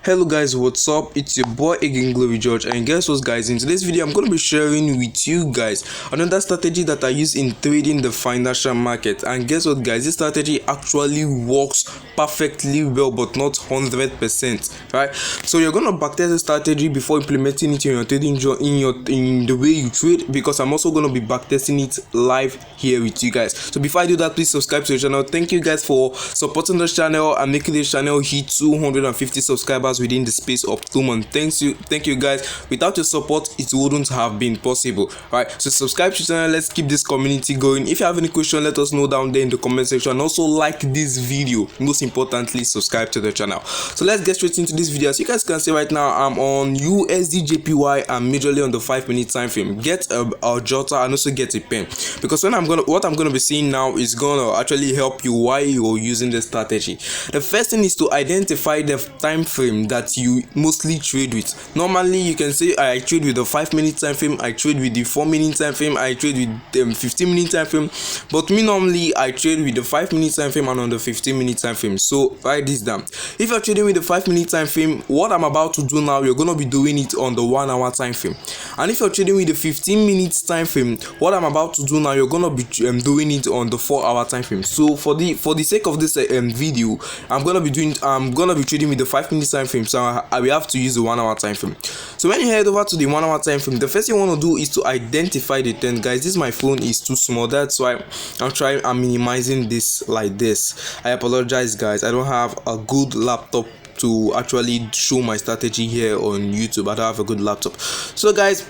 Hello guys, what's up? It's your boy again, Glory George, and guess what guys, in today's video I'm going to be sharing with you guys another strategy that I use in trading the financial market. And guess what guys, this strategy actually works perfectly well, but not 100%, right? So you're going to backtest the strategy before implementing it in your trading in the way you trade, because I'm also going to be backtesting it live here with you guys. So before I do that, please subscribe to the channel. Thank you guys for supporting the channel and making this channel hit 250 subscribers within the space of 2 months. Thank you guys. Without your support, it wouldn't have been possible. Right, so subscribe to the channel. Let's keep this community going. If you have any question, let us know down there in the comment section, and also like this video. Most importantly, subscribe to the channel. So let's get straight into this video. As you guys can see right now, I'm on USD JPY and majorly on the 5-minute time frame. Get a jotter and also get a pen, because what I'm gonna be seeing now is gonna actually help you while you're using the strategy. The first thing is to identify the time frame that you mostly trade with. Normally you can say I trade with the 5-minute time frame, I trade with the 4-minute time frame, I trade with the 15-minute time frame, but me normally I trade with the 5-minute time frame and on the 15-minute time frame. So write this down. If you're trading with the 5-minute time frame, what I'm about to do now, you're gonna be doing it on the 1-hour time frame. And if you're trading with the 15-minute time frame, what I'm about to do now, you're gonna be doing it on the 4-hour time frame. So for the sake of this video, I'm gonna be trading with the 5-minute time frame, so I will have to use the 1-hour time frame. So when you head over to the 1-hour time frame, the first thing you want to do is to identify the trend. Guys, my phone is too small, that's why I'm minimizing this like this. I apologize guys, I don't have a good laptop to actually show my strategy here on YouTube. I don't have a good laptop, so guys,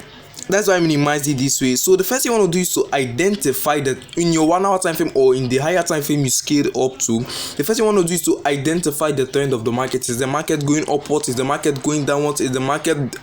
that's why I minimize it this way. So the first thing you want to do is to identify that in your 1-hour time frame or in the higher time frame you scaled up to. The first thing you want to do is to identify the trend of the market. Is the market going upwards? Is the market going downwards? Is the market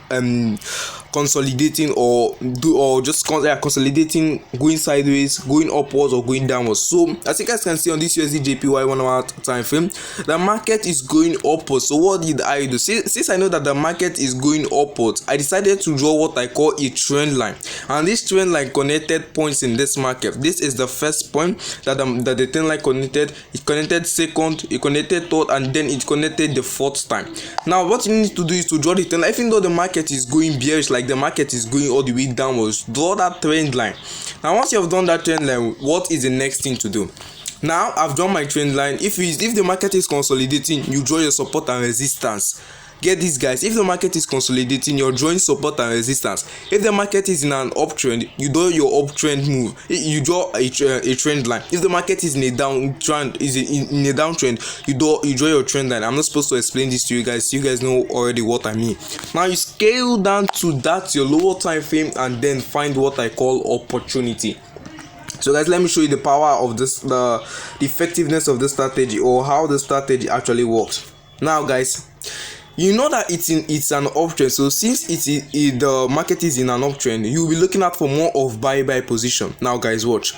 consolidating or just consolidating, going sideways, going upwards, or going downwards? So as you guys can see on this USD JPY 1-hour time frame, the market is going upwards. So what did I do? Since I know that the market is going upwards, I decided to draw what I call a trend line, and this trend line connected points in this market. This is the first point that the trend line connected. It connected second, it connected third, and then it connected the fourth time. Now what you need to do is to draw the trend line. Even though the market is going bearish, like the market is going all the way downwards, draw that trend line. Now once you have done that trend line, what is the next thing to do? Now I've drawn my trend line. If the market is consolidating, you draw your support and resistance. Get this guys, if the market is consolidating, you're drawing support and resistance. If the market is in an uptrend, you draw your uptrend move. You draw a trend line. If the market is in a downtrend, you draw your trend line. I'm not supposed to explain this to you guys. You guys know already what I mean. Now you scale down to that your lower time frame and then find what I call opportunity. So guys, let me show you the power of this, the effectiveness of the strategy, or how the strategy actually works. Now guys, you know that it's an uptrend. So since the market is in an uptrend, you'll be looking out for more of buy position. Now guys, watch.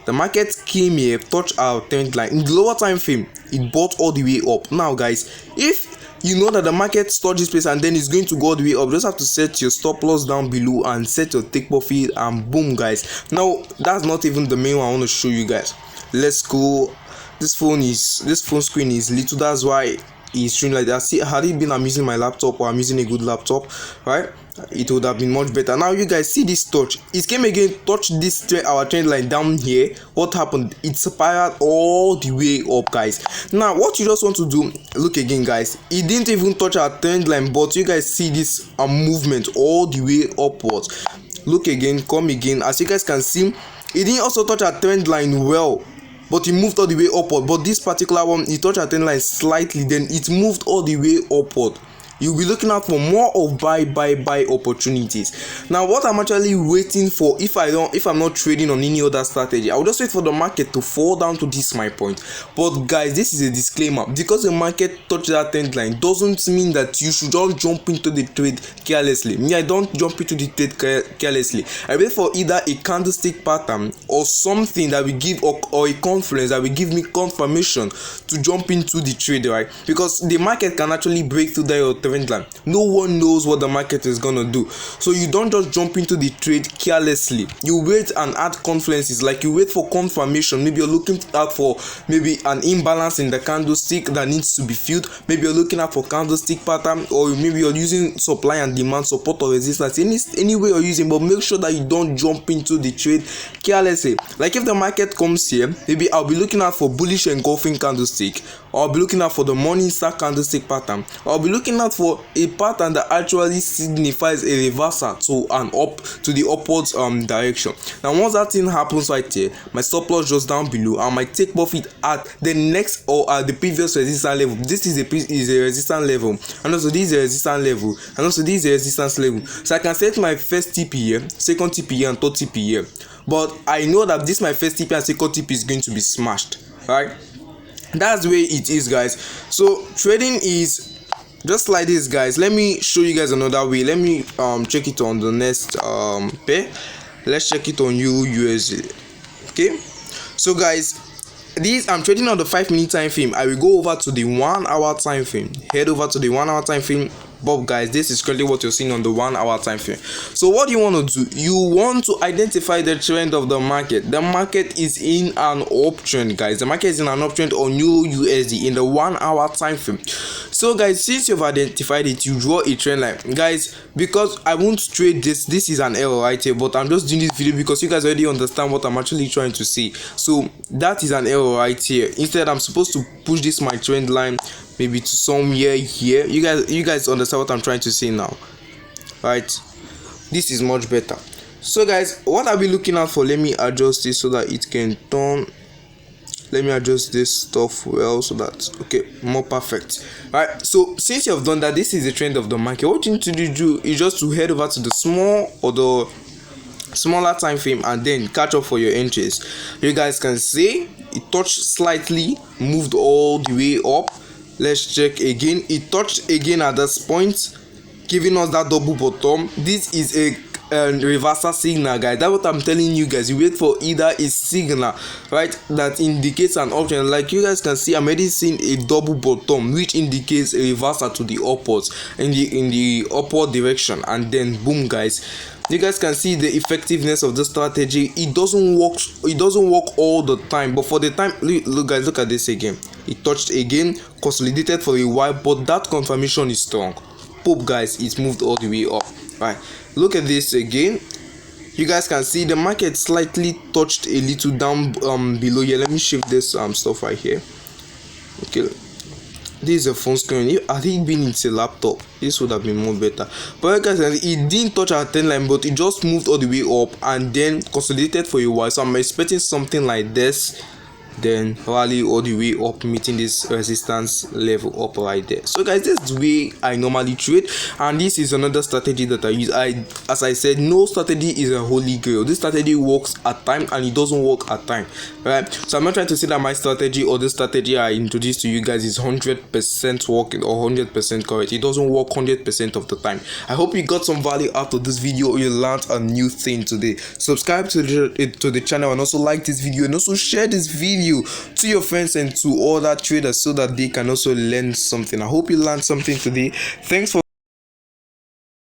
The market came here, touched our trend line. In the lower time frame, it bought all the way up. Now guys, if you know that the market touched this place and then it's going to go all the way up, you just have to set your stop loss down below and set your take profit, and boom guys. Now that's not even the main one I want to show you guys. Let's go. This phone screen is little, that's why it's showing like that. See, had it been I'm using my laptop or I'm using a good laptop, right, it would have been much better. Now you guys see this touch, it came again, touched this our trend line down here. What happened? It spiraled all the way up guys. Now what you just want to do, look again guys, it didn't even touch our trend line, but you guys see this movement all the way upwards. Look again, come again. As you guys can see, it didn't also touch our trend line well, but it moved all the way upward. But this particular one, it touched our trend line slightly, then it moved all the way upward. You'll be looking out for more of buy opportunities. Now what I'm actually waiting for, if I'm not trading on any other strategy, I'll just wait for the market to fall down to this my point. But guys, this is a disclaimer. Because the market touched that trend line doesn't mean that you should just jump into the trade carelessly. Me, I don't jump into the trade carelessly. I wait for either a candlestick pattern or something that will give, or a conference that will give me confirmation to jump into the trade, right? Because the market can actually break through that trend line. No one knows what the market is gonna do, so you don't just jump into the trade carelessly. You wait and add confluences, like you wait for confirmation. Maybe you're looking out for maybe an imbalance in the candlestick that needs to be filled. Maybe you're looking out for candlestick pattern, or maybe you're using supply and demand, support or resistance, any way you're using, but make sure that you don't jump into the trade carelessly. Like if the market comes here, maybe I'll be looking out for bullish engulfing candlestick, or I'll be looking out for the morning star candlestick pattern, or I'll be looking out for a pattern that actually signifies a reversal to the upwards direction. Now once that thing happens right here, my stop loss just down below, and my take profit at the next or at the previous resistance level. This is a resistance level, and also this is a resistance level, and also this is a resistance level. So I can set my first TP here, second TP here, and third TP here. But I know that this my first TP and second TP is going to be smashed, right? That's the way it is, guys. So trading is just like this, guys. Let me show you guys another way. Let me check it on the next pair. Let's check it on USD. Okay, so guys, this I'm trading on the 5-minute time frame. I will go over to the 1 hour time frame. Head over to the 1 hour time frame. But guys, this is currently what you're seeing on the 1 hour time frame. So what do you want to do? You want to identify the trend of the market. The market is in an uptrend, guys. The market is in an uptrend on USD in the 1 hour time frame. So guys, since you've identified it, you draw a trend line, guys. Because I won't trade this is an error right here, but I'm just doing this video because you guys already understand what I'm actually trying to say. So that is an error right here. Instead, I'm supposed to push this my trend line maybe to somewhere here. You guys understand what I'm trying to say now, right? This is much better. So guys, what I'll be looking out for, let me adjust this so that it can turn. Let me adjust this stuff well so that okay, more perfect. Right, so since you have done that, this is the trend of the market. What you need to do is just to head over to the small or the smaller time frame and then catch up for your entries. You guys can see it touched slightly, moved all the way up. Let's check again. It touched again at this point, giving us that double bottom. This is a reversal signal, guys. That's what I'm telling you guys. You wait for either a signal, right, that indicates an uptrend. Like you guys can see, I'm already seeing a double bottom, which indicates a reversal to the upwards in the upward direction, and then boom, guys. You guys can see the effectiveness of the strategy. It doesn't work all the time, but for the time, look guys, look at this again. It touched again, consolidated for a while, but that confirmation is strong. Pop, guys, it moved all the way up. Right, look at this again. You guys can see the market slightly touched a little down below here. Let me shift this stuff right here. Okay, this is a phone screen. I think being it's a laptop, this would have been more better. But guys, it didn't touch our trend line, but it just moved all the way up and then consolidated for a while. So I'm expecting something like this, then rally all the way up, meeting this resistance level up right there. So guys, this is the way I normally trade, and this is another strategy that I use. As I said, no strategy is a holy grail. This strategy works at time and it doesn't work at time, right? So I'm not trying to say that my strategy or the strategy I introduced to you guys is 100% working or 100% correct. It doesn't work 100% of the time. I hope you got some value out of this video, or you learned a new thing today. Subscribe to the channel, and also like this video, and also share this video to your friends and to other traders so that they can also learn something. I hope you learned something today. Thanks for